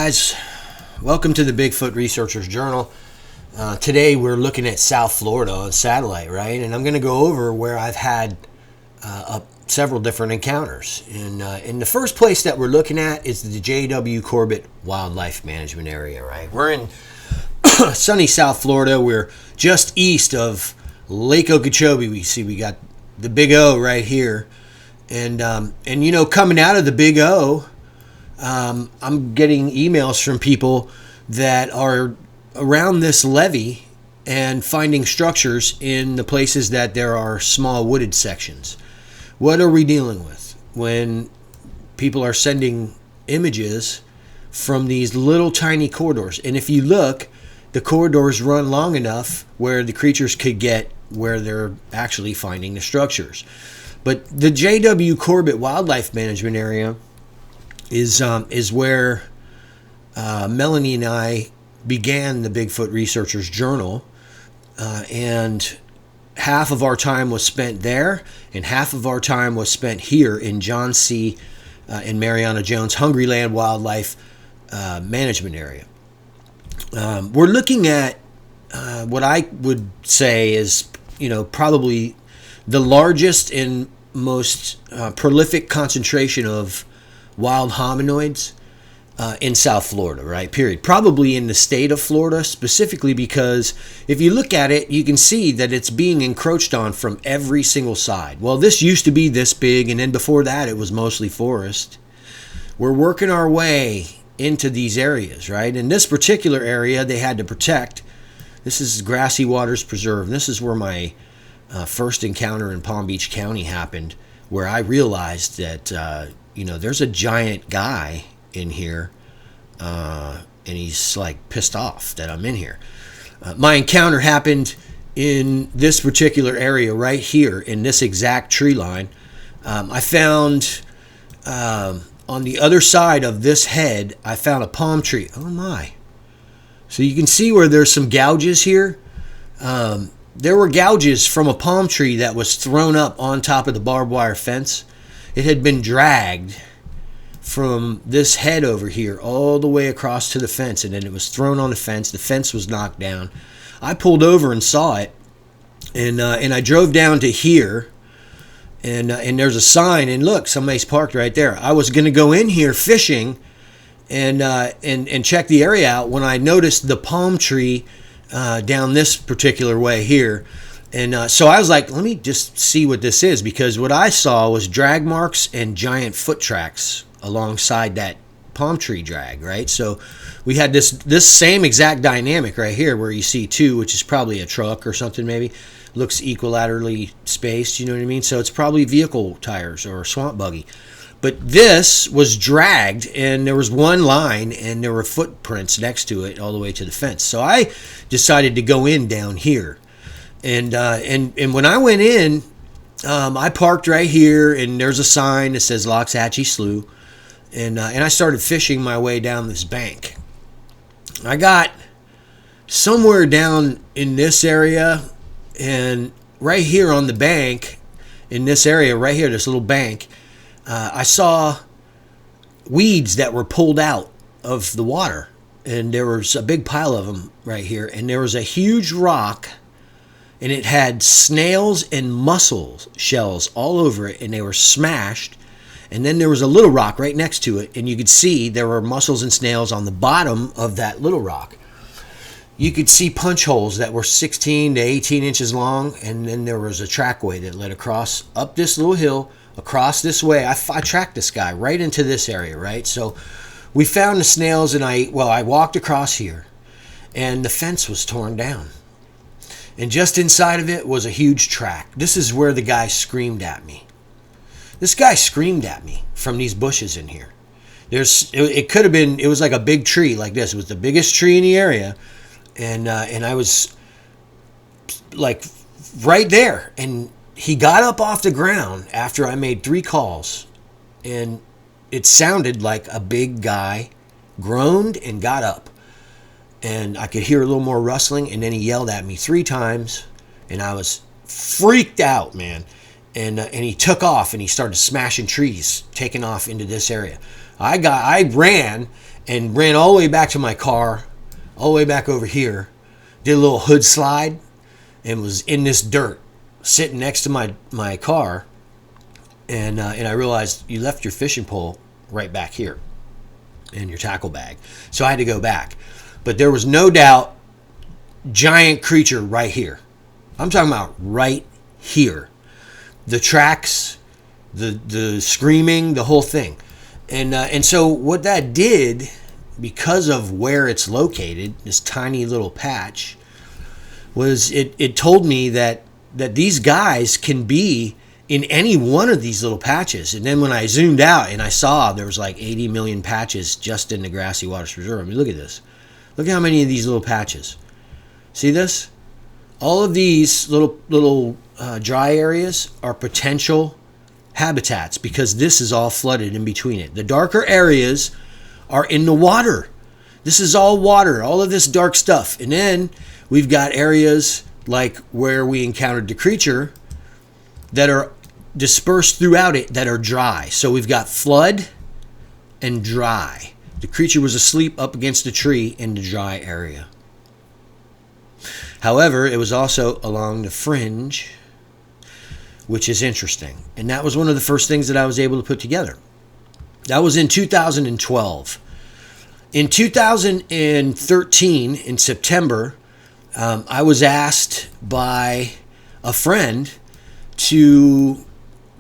guys, welcome to the Bigfoot Researchers Journal. Today we're looking at South Florida on satellite, right? And I'm going to go over where I've had several different encounters. And the first place that we're looking at is the J.W. Corbett Wildlife Management Area, right? We're in sunny South Florida. We're just east of Lake Okeechobee. We got the Big O right here. And you know, coming out of the Big O, I'm getting emails from people that are around this levee and finding structures in the places that there are small wooded sections. What are we dealing with when people are sending images from these little tiny corridors? And if you look, the corridors run long enough where the creatures could get where they're actually finding the structures. But the J.W. Corbett Wildlife Management Area is where Melanie and I began the Bigfoot Researchers Journal, and half of our time was spent there, and half of our time was spent here in John C. and Mariana Jones Hungryland Wildlife Management Area. We're looking at what I would say is, you know, probably the largest and most prolific concentration of wild hominoids in South Florida, right? Period. Probably in the state of Florida specifically, because if you look at it, you can see that it's being encroached on from every single side. Well, this used to be this big, and then before that, it was mostly forest. We're working our way into these areas, right? In this particular area, they had to protect. This is Grassy Waters Preserve. This is where my first encounter in Palm Beach County happened, where I realized that you know, there's a giant guy in here, and he's like pissed off that I'm in here. My encounter happened in this particular area right here in this exact tree line. I found on the other side of this head, I found a palm tree. Oh my. So you can see where there's some gouges here. There were gouges from a palm tree that was thrown up on top of the barbed wire fence. It had been dragged from this head over here all the way across to the fence, and then it was thrown on the fence. The fence was knocked down. I pulled over and saw it, and I drove down to here, and there's a sign, and look, somebody's parked right there. I was going to go in here fishing and check the area out when I noticed the palm tree down this particular way here. And so I was like, let me just see what this is, because what I saw was drag marks and giant foot tracks alongside that palm tree drag, right? So we had this same exact dynamic right here where you see two, which is probably a truck or something maybe. Looks equilaterally spaced, you know what I mean? So it's probably vehicle tires or a swamp buggy. But this was dragged, and there was one line, and there were footprints next to it all the way to the fence. So I decided to go in down here. And when I went in, I parked right here, and there's a sign that says Loxahatchee Slough, and I started fishing my way down this bank. I got somewhere down in this area, and right here on the bank, in this area right here, this little bank, I saw weeds that were pulled out of the water, and there was a big pile of them right here, and there was a huge rock, and it had snails and mussel shells all over it, and they were smashed. And then there was a little rock right next to it, and you could see there were mussels and snails on the bottom of that little rock. You could see punch holes that were 16 to 18 inches long, and then there was a trackway that led across up this little hill, across this way. I tracked this guy right into this area, right? So we found the snails, and I walked across here, and the fence was torn down. And just inside of it was a huge track. This is where the guy screamed at me. This guy screamed at me from these bushes in here. It could have been, it was like a big tree like this. It was the biggest tree in the area. And I was like right there. And he got up off the ground after I made 3 calls. And it sounded like a big guy groaned and got up. And I could hear a little more rustling, and then he yelled at me 3 times, and I was freaked out, man. And he took off, and he started smashing trees, taking off into this area. I ran, and ran all the way back to my car, all the way back over here, did a little hood slide, and was in this dirt sitting next to my car, and I realized you left your fishing pole right back here in your tackle bag. So I had to go back. But there was no doubt giant creature right here. I'm talking about right here. The tracks, the screaming, the whole thing. And so what that did, because of where it's located, this tiny little patch, was it told me that these guys can be in any one of these little patches. And then when I zoomed out and I saw there was like 80 million patches just in the Grassy Waters Reserve. I mean, look at this. Look at how many of these little patches. See this? All of these little dry areas are potential habitats because this is all flooded in between it. The darker areas are in the water. This is all water, all of this dark stuff. And then we've got areas like where we encountered the creature that are dispersed throughout it that are dry. So we've got flood and dry. The creature was asleep up against a tree in the dry area. However, it was also along the fringe, which is interesting. And that was one of the first things that I was able to put together. That was in 2012. In 2013, in September, I was asked by a friend to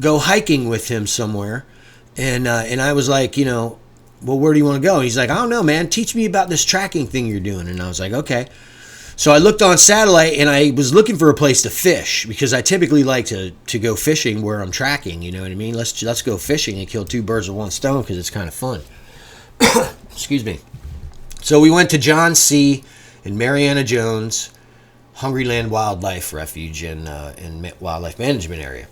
go hiking with him somewhere. And I was like, well, where do you want to go? And he's like, I don't know, man. Teach me about this tracking thing you're doing. And I was like, okay. So I looked on satellite and I was looking for a place to fish because I typically like to go fishing where I'm tracking. You know what I mean? Let's go fishing and kill two birds with one stone because it's kind of fun. Excuse me. So we went to John C. and Mariana Jones Hungryland Wildlife Refuge and Wildlife Management Area.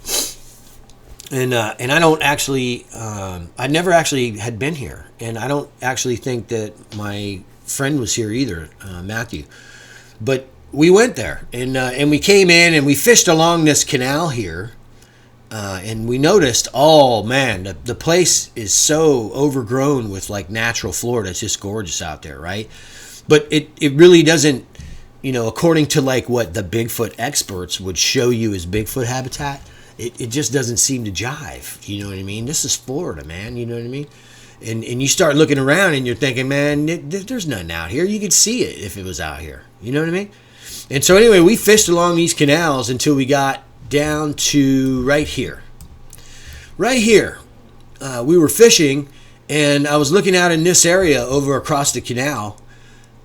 And I don't actually, I never actually had been here. And I don't actually think that my friend was here either, Matthew. But we went there and we came in and we fished along this canal here. And we noticed, oh man, the place is so overgrown with like natural flora. It's just gorgeous out there, right? But it really doesn't, according to like what the Bigfoot experts would show you as Bigfoot habitat, it just doesn't seem to jive. You know what I mean? This is Florida, man. You know what I mean? And you start looking around and you're thinking, man, there's nothing out here. You could see it if it was out here. You know what I mean? And so anyway, we fished along these canals until we got down to right here. Right here, we were fishing, and I was looking out in this area over across the canal,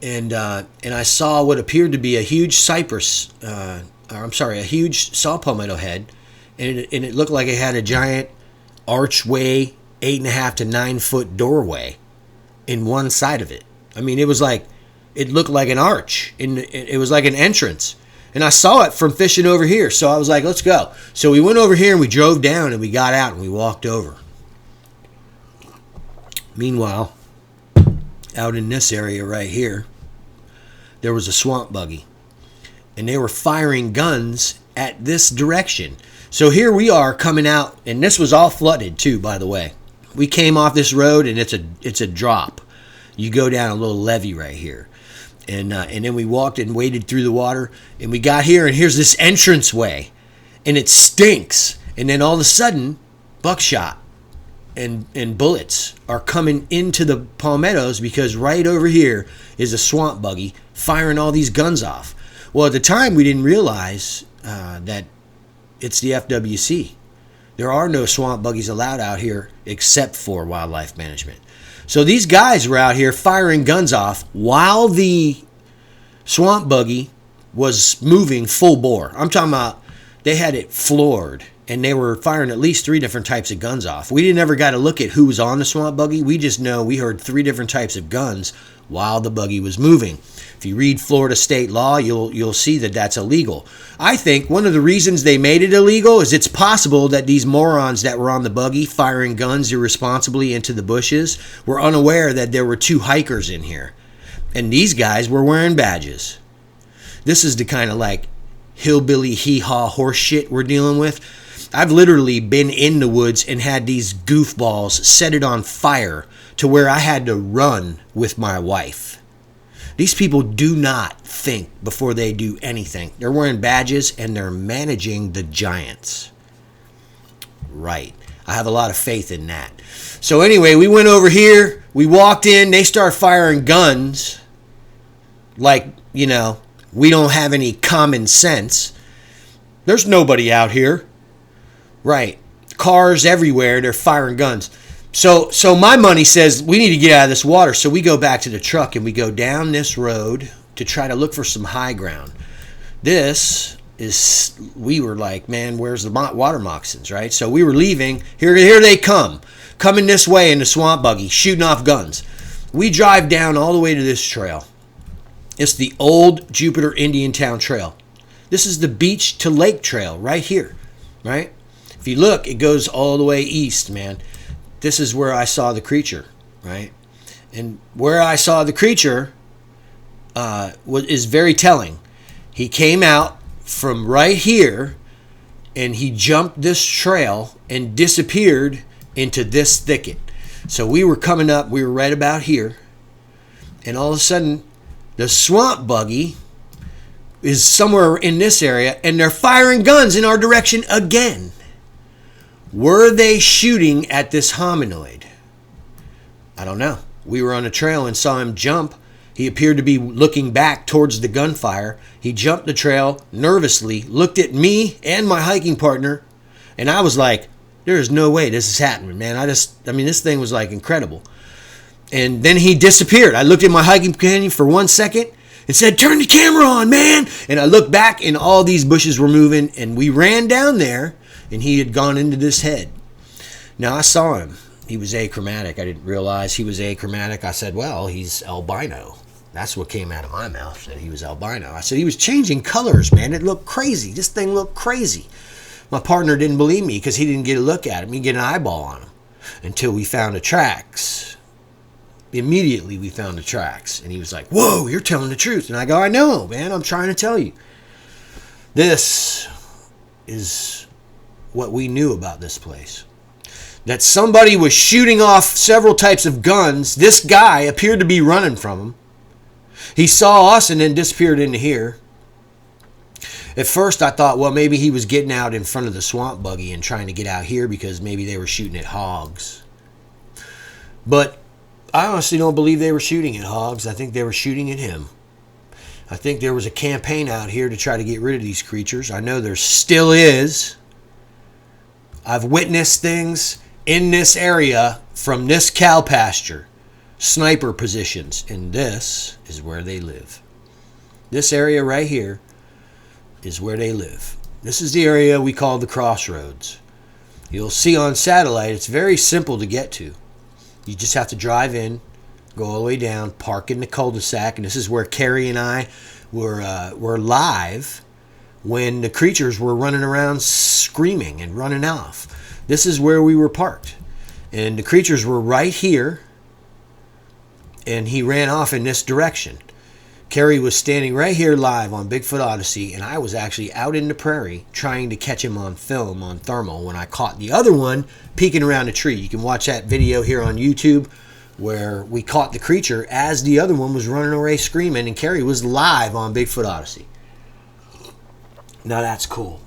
and I saw what appeared to be a huge a huge saw palmetto head, and it looked like it had a giant archway, 8.5 to 9 foot doorway in one side of it. I mean, it looked like an arch, and it was like an entrance. And I saw it from fishing over here, so I was like, let's go. So we went over here and we drove down and we got out and we walked over. Meanwhile, out in this area right here, there was a swamp buggy. And they were firing guns at this direction. So here we are coming out, and this was all flooded too, by the way. We came off this road and it's a drop. You go down a little levee right here. And then we walked and waded through the water, and we got here, and here's this entranceway, and it stinks. And then all of a sudden, buckshot and bullets are coming into the palmettos because right over here is a swamp buggy firing all these guns off. Well, at the time, we didn't realize that it's the FWC. There are no swamp buggies allowed out here except for wildlife management. So these guys were out here firing guns off while the swamp buggy was moving full bore. I'm talking about they had it floored, and they were firing at least 3 different types of guns off. We didn't ever got to look at who was on the swamp buggy. We just know we heard 3 different types of guns while the buggy was moving. If you read Florida state law, you'll see that that's illegal. I think one of the reasons they made it illegal is it's possible that these morons that were on the buggy firing guns irresponsibly into the bushes were unaware that there were 2 hikers in here. And these guys were wearing badges. This is the kind of like hillbilly hee-haw horse shit we're dealing with. I've literally been in the woods and had these goofballs set it on fire to where I had to run with my wife. These people do not think before they do anything. They're wearing badges and they're managing the giants. Right. I have a lot of faith in that. So anyway, we went over here. We walked in. They start firing guns. Like, you know, we don't have any common sense. There's nobody out here. Right. Cars everywhere. They're firing guns. So my money says we need to get out of this water. So we go back to the truck and we go down this road to try to look for some high ground. We were like, man, where's the water moccasins, right? So we were leaving. Here they come. Coming this way in the swamp buggy, shooting off guns. We drive down all the way to this trail. It's the old Jupiter Indian Town Trail. This is the beach to lake trail right here, right? If you look, it goes all the way east, man. This is where I saw the creature, right? And where I saw the creature is very telling. He came out from right here and he jumped this trail and disappeared into this thicket. So we were coming up, we were right about here, and all of a sudden the swamp buggy is somewhere in this area and they're firing guns in our direction again. Were they shooting at this hominoid? I don't know. We were on a trail and saw him jump. He appeared to be looking back towards the gunfire. He jumped the trail nervously, looked at me and my hiking partner, and I was like, there is no way this is happening, man. This thing was like incredible. And then he disappeared. I looked at my hiking companion for 1 second and said, turn the camera on, man. And I looked back and all these bushes were moving and we ran down there and he had gone into this head. Now I saw him. He was achromatic. I didn't realize he was achromatic. I said, well, he's albino. That's what came out of my mouth, that he was albino. I said, he was changing colors, man. It looked crazy. This thing looked crazy. My partner didn't believe me because he didn't get a look at him. He didn't get an eyeball on him until we found the tracks. Immediately we found the tracks. And he was like, whoa, you're telling the truth. And I go, I know, man. I'm trying to tell you. This is what we knew about this place. That somebody was shooting off several types of guns. This guy appeared to be running from them. He saw us and then disappeared into here. At first I thought, well, maybe he was getting out in front of the swamp buggy and trying to get out here because maybe they were shooting at hogs. But I honestly don't believe they were shooting at hogs. I think they were shooting at him. I think there was a campaign out here to try to get rid of these creatures. I know there still is. I've witnessed things in this area from this cow pasture. Sniper positions. And this is where they live. This area right here is where they live. This is the area we call the crossroads. You'll see on satellite, it's very simple to get to. You just have to drive in, go all the way down, park in the cul-de-sac, and this is where Carrie and I were live when the creatures were running around screaming and running off. This is where we were parked. And the creatures were right here, and he ran off in this direction. Carrie was standing right here live on Bigfoot Odyssey, and I was actually out in the prairie trying to catch him on film, on thermal, when I caught the other one peeking around a tree. You can watch that video here on YouTube where we caught the creature as the other one was running away screaming, and Carrie was live on Bigfoot Odyssey. Now that's cool.